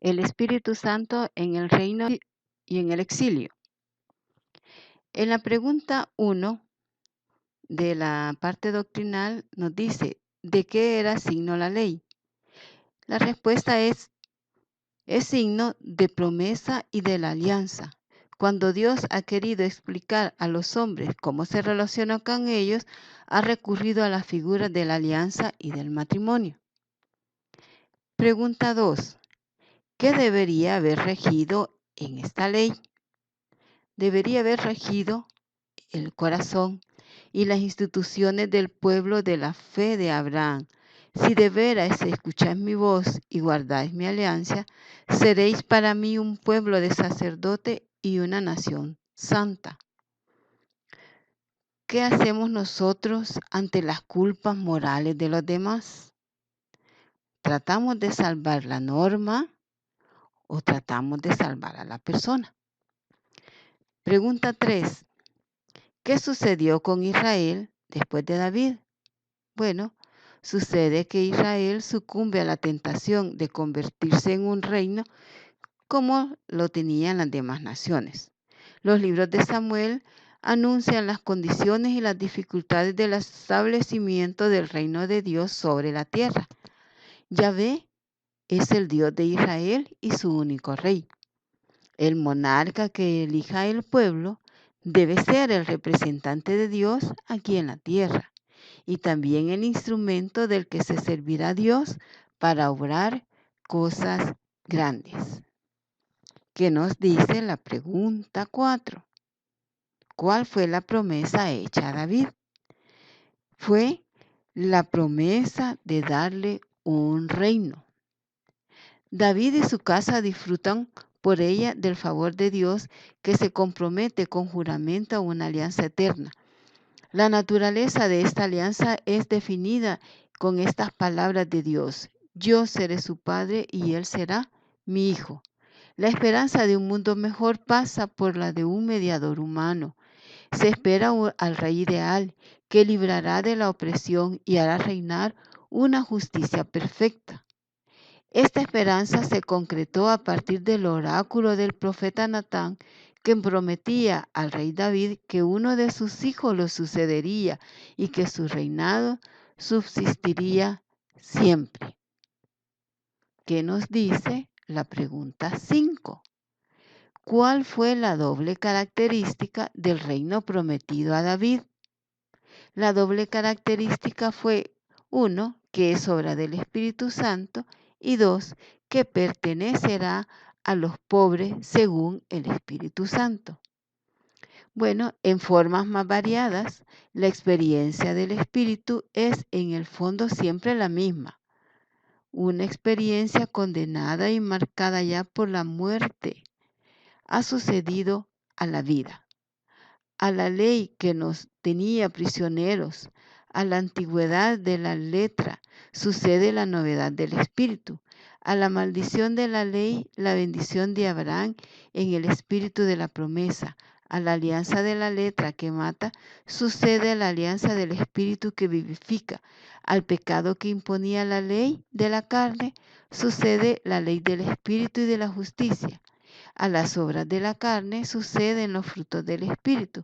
El Espíritu Santo en el reino y en el exilio. En la pregunta 1 de la parte doctrinal nos dice, ¿de qué era signo la ley? La respuesta es signo de promesa y de la alianza. Cuando Dios ha querido explicar a los hombres cómo se relaciona con ellos, ha recurrido a la figura de la alianza y del matrimonio. Pregunta 2. ¿Qué debería haber regido en esta ley? Debería haber regido el corazón y las instituciones del pueblo de la fe de Abraham. Si de veras escucháis mi voz y guardáis mi alianza, seréis para mí un pueblo de sacerdote y una nación santa. ¿Qué hacemos nosotros ante las culpas morales de los demás? ¿Tratamos de salvar la norma o tratamos de salvar a la persona? Pregunta 3. ¿Qué sucedió con Israel después de David? Bueno, sucede que Israel sucumbe a la tentación de convertirse en un reino como lo tenían las demás naciones. Los libros de Samuel anuncian las condiciones y las dificultades del establecimiento del reino de Dios sobre la tierra. Yahvé es el Dios de Israel y su único rey. El monarca que elija el pueblo debe ser el representante de Dios aquí en la tierra y también el instrumento del que se servirá Dios para obrar cosas grandes. ¿Qué nos dice la pregunta 4? ¿Cuál fue la promesa hecha a David? Fue la promesa de darle un reino. David y su casa disfrutan por ella del favor de Dios, que se compromete con juramento a una alianza eterna. La naturaleza de esta alianza es definida con estas palabras de Dios: yo seré su padre y él será mi hijo. La esperanza de un mundo mejor pasa por la de un mediador humano. Se espera al rey ideal que librará de la opresión y hará reinar una justicia perfecta. Esta esperanza se concretó a partir del oráculo del profeta Natán, que prometía al rey David que uno de sus hijos lo sucedería y que su reinado subsistiría siempre. ¿Qué nos dice la pregunta 5? ¿Cuál fue la doble característica del reino prometido a David? La doble característica fue, 1, que es obra del Espíritu Santo, y 2, que pertenecerá a los pobres según el Espíritu Santo. Bueno, en formas más variadas, la experiencia del Espíritu es en el fondo siempre la misma. Una experiencia condenada y marcada ya por la muerte ha sucedido a la vida, a la ley que nos tenía prisioneros, a la antigüedad de la letra, sucede la novedad del Espíritu. A la maldición de la ley, la bendición de Abraham en el espíritu de la promesa. A la alianza de la letra que mata, sucede la alianza del Espíritu que vivifica. Al pecado que imponía la ley de la carne, sucede la ley del Espíritu y de la justicia. A las obras de la carne suceden los frutos del Espíritu.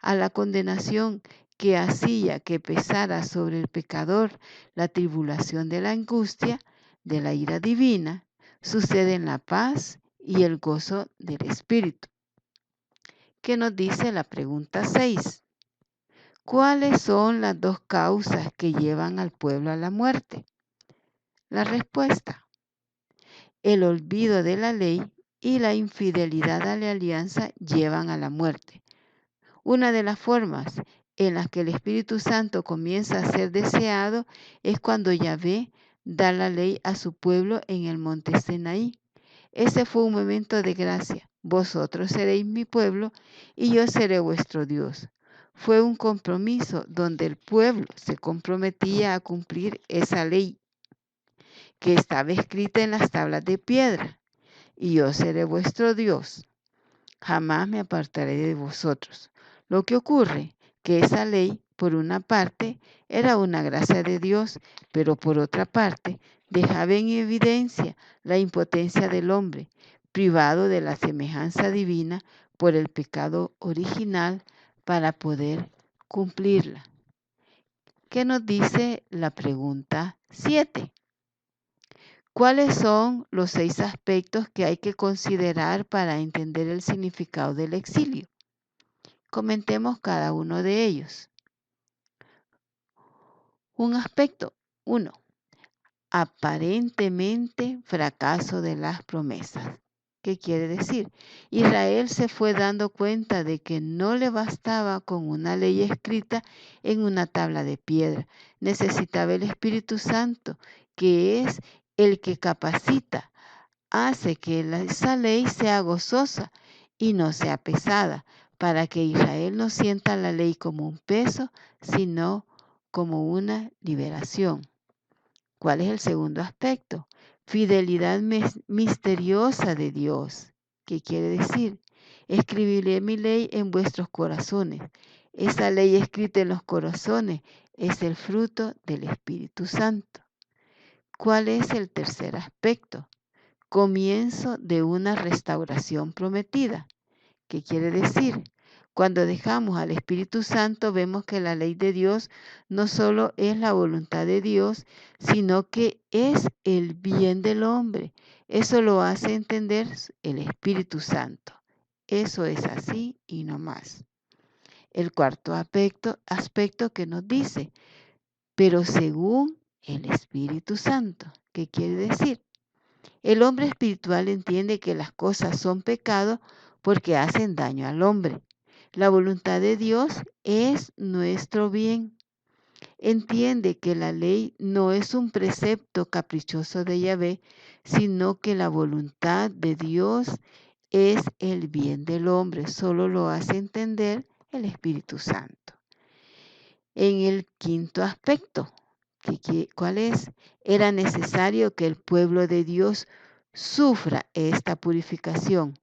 A la condenación que hacía que pesara sobre el pecador la tribulación de la angustia, de la ira divina, suceden la paz y el gozo del Espíritu. ¿Qué nos dice la pregunta 6? ¿Cuáles son las dos causas que llevan al pueblo a la muerte? La respuesta: el olvido de la ley y la infidelidad a la alianza llevan a la muerte. Una de las formas en las que el Espíritu Santo comienza a ser deseado es cuando Yahvé da la ley a su pueblo en el monte Sinaí. Ese fue un momento de gracia. Vosotros seréis mi pueblo y yo seré vuestro Dios. Fue un compromiso donde el pueblo se comprometía a cumplir esa ley que estaba escrita en las tablas de piedra. Y yo seré vuestro Dios. Jamás me apartaré de vosotros. Lo que ocurre, que esa ley, por una parte, era una gracia de Dios, pero por otra parte, dejaba en evidencia la impotencia del hombre, privado de la semejanza divina por el pecado original para poder cumplirla. ¿Qué nos dice la pregunta 7? ¿Cuáles son los 6 aspectos que hay que considerar para entender el significado del exilio? Comentemos cada uno de ellos. Un aspecto, 1. Aparentemente fracaso de las promesas. ¿Qué quiere decir? Israel se fue dando cuenta de que no le bastaba con una ley escrita en una tabla de piedra. Necesitaba el Espíritu Santo, que es el que capacita, hace que esa ley sea gozosa y no sea pesada, para que Israel no sienta la ley como un peso, sino como una liberación. ¿Cuál es el segundo aspecto? Fidelidad misteriosa de Dios. ¿Qué quiere decir? Escribiré mi ley en vuestros corazones. Esa ley escrita en los corazones es el fruto del Espíritu Santo. ¿Cuál es el tercer aspecto? Comienzo de una restauración prometida. ¿Qué quiere decir? Cuando dejamos al Espíritu Santo, vemos que la ley de Dios no solo es la voluntad de Dios, sino que es el bien del hombre. Eso lo hace entender el Espíritu Santo. Eso es así y no más. El cuarto aspecto que nos dice, pero según el Espíritu Santo. ¿Qué quiere decir? El hombre espiritual entiende que las cosas son pecado porque hacen daño al hombre. La voluntad de Dios es nuestro bien. Entiende que la ley no es un precepto caprichoso de Yahvé, sino que la voluntad de Dios es el bien del hombre. Solo lo hace entender el Espíritu Santo. En el quinto aspecto, ¿cuál es? Era necesario que el pueblo de Dios sufra esta purificación.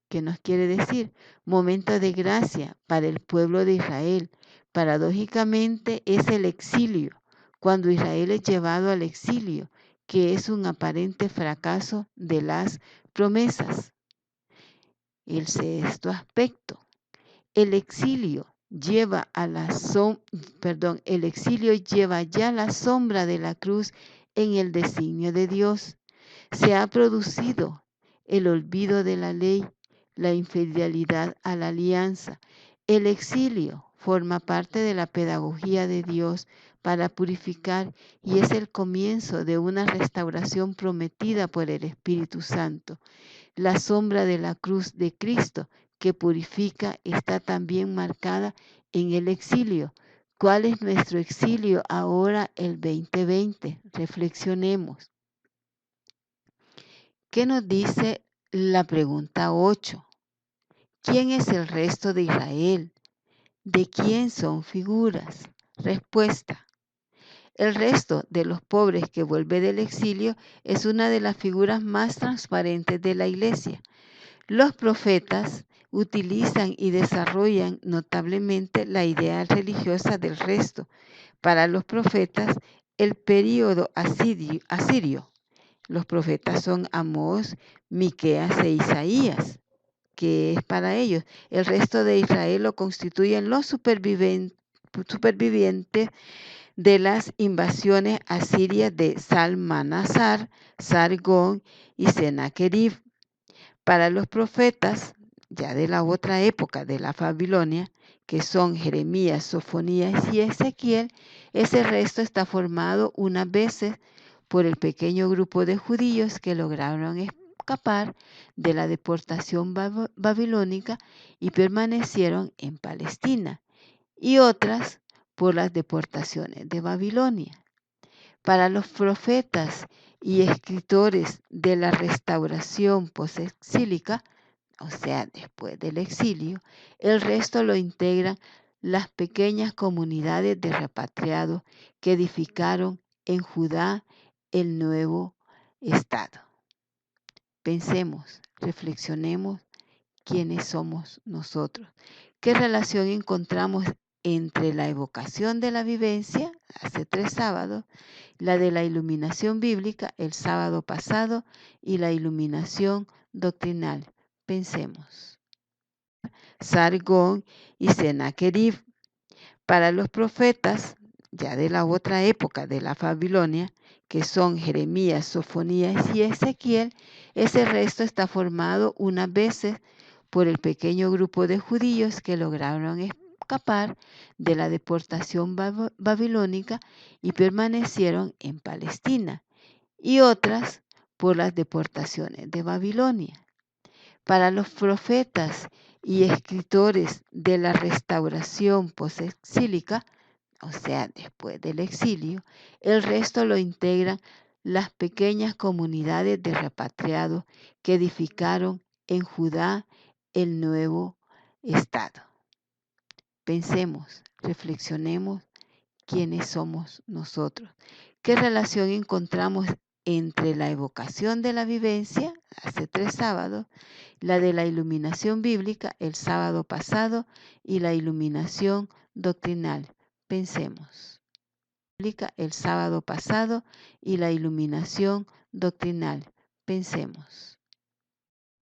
¿Qué nos quiere decir? Momento de gracia para el pueblo de Israel. Paradójicamente es el exilio, cuando Israel es llevado al exilio, que es un aparente fracaso de las promesas. El sexto aspecto, el exilio lleva el exilio lleva ya la sombra de la cruz en el designio de Dios. Se ha producido el olvido de la ley, la infidelidad a la alianza. El exilio forma parte de la pedagogía de Dios para purificar y es el comienzo de una restauración prometida por el Espíritu Santo. La sombra de la cruz de Cristo que purifica está también marcada en el exilio. ¿Cuál es nuestro exilio ahora el 2020? Reflexionemos. ¿Qué nos dice la pregunta 8? ¿Quién es el resto de Israel? ¿De quién son figuras? Respuesta. El resto de los pobres que vuelve del exilio es una de las figuras más transparentes de la iglesia. Los profetas utilizan y desarrollan notablemente la idea religiosa del resto. Para los profetas, el período asirio. Los profetas son Amós, Miqueas e Isaías, que es para ellos. El resto de Israel lo constituyen los supervivientes de las invasiones asirias de Salmanasar, Sargón y Sennacherib. Para los profetas, ya de la otra época de la Babilonia, que son Jeremías, Sofonías y Ezequiel, ese resto está formado unas veces por el pequeño grupo de judíos que lograron escapar de la deportación babilónica y permanecieron en Palestina, y otras por las deportaciones de Babilonia. Para los profetas y escritores de la restauración posexílica, o sea, después del exilio, el resto lo integran las pequeñas comunidades de repatriados que edificaron en Judá el nuevo Estado. Pensemos, reflexionemos quiénes somos nosotros. ¿Qué relación encontramos entre la evocación de la vivencia, hace 3 sábados, la de la iluminación bíblica, el sábado pasado, y la iluminación doctrinal. Pensemos. Sargón y Sennacherib. Para los profetas, ya de la otra época de la Babilonia, que son Jeremías, Sofonías y Ezequiel, ese resto está formado unas veces por el pequeño grupo de judíos que lograron escapar de la deportación babilónica y permanecieron en Palestina, y otras por las deportaciones de Babilonia. Para los profetas y escritores de la restauración posexílica, o sea, después del exilio, el resto lo integran las pequeñas comunidades de repatriados que edificaron en Judá el nuevo Estado. Pensemos, reflexionemos quiénes somos nosotros. ¿Qué relación encontramos entre la evocación de la vivencia, hace 3 sábados, la de la iluminación bíblica, el sábado pasado, y la iluminación doctrinal? Pensemos. El sábado pasado y la iluminación doctrinal. Pensemos.